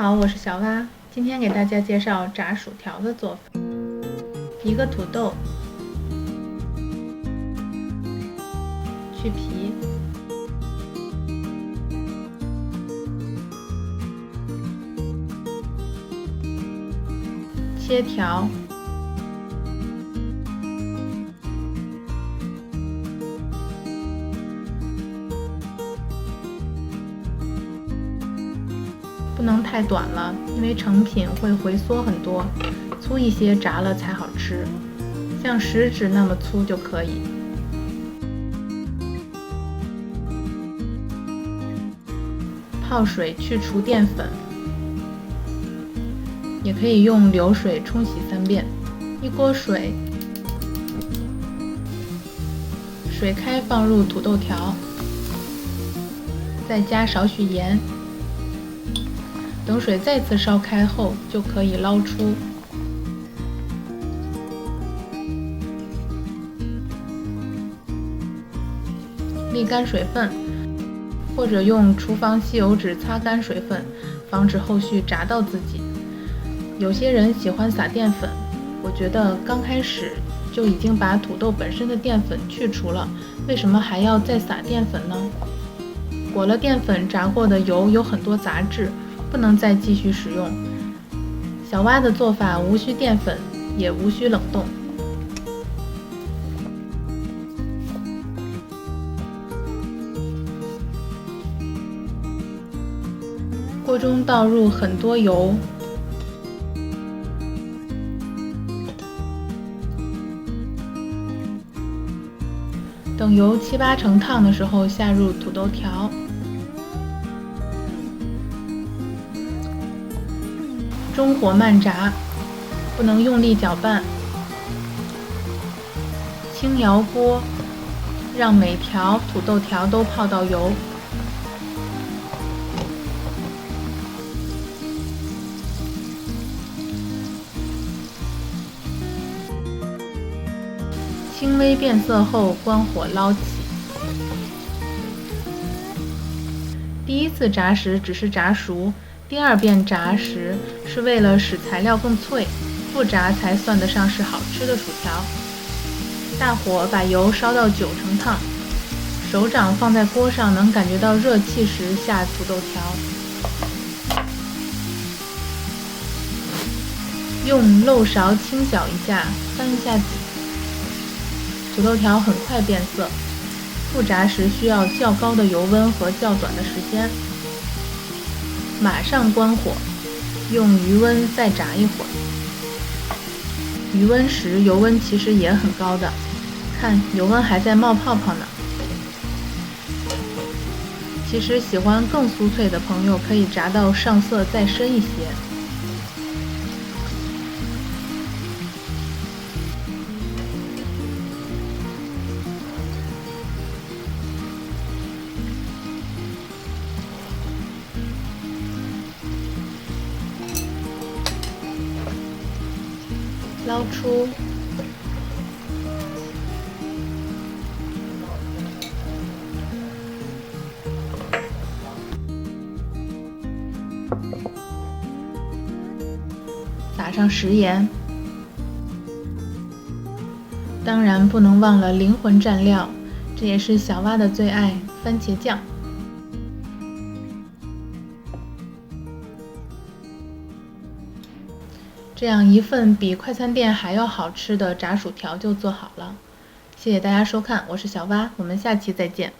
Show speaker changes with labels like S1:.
S1: 好，我是小蛙，今天给大家介绍炸薯条的做法。一个土豆，去皮，切条，不能太短了，因为成品会回缩很多，粗一些炸了才好吃，像食指那么粗就可以。泡水去除淀粉，也可以用流水冲洗3遍。一锅水，水开放入土豆条，再加少许盐。等水再次烧开后，就可以捞出。沥干水分，或者用厨房吸油纸擦干水分，防止后续炸到自己。有些人喜欢撒淀粉，我觉得刚开始就已经把土豆本身的淀粉去除了，为什么还要再撒淀粉呢？裹了淀粉炸过的油有很多杂质，不能再继续使用。小蛙的做法无需淀粉，也无需冷冻。锅中倒入很多油，等油7、8成烫的时候，下入土豆条。中火慢炸，不能用力搅拌。轻摇锅，让每条土豆条都泡到油。轻微变色后，关火捞起。第一次炸时只是炸熟，第2遍炸时是为了使材料更脆，复炸才算得上是好吃的薯条。大火把油烧到9成烫，手掌放在锅上能感觉到热气时下土豆条，用漏勺轻搅一下，翻一下底。土豆条很快变色，复炸时需要较高的油温和较短的时间。马上关火，用余温再炸一会儿。余温时油温其实也很高的，看油温还在冒泡泡呢。其实喜欢更酥脆的朋友可以炸到上色再深一些。捞出，撒上食盐，当然不能忘了灵魂蘸料，这也是小蛙的最爱——番茄酱。这样一份比快餐店还要好吃的炸薯条就做好了。谢谢大家收看，我是小蛙，我们下期再见。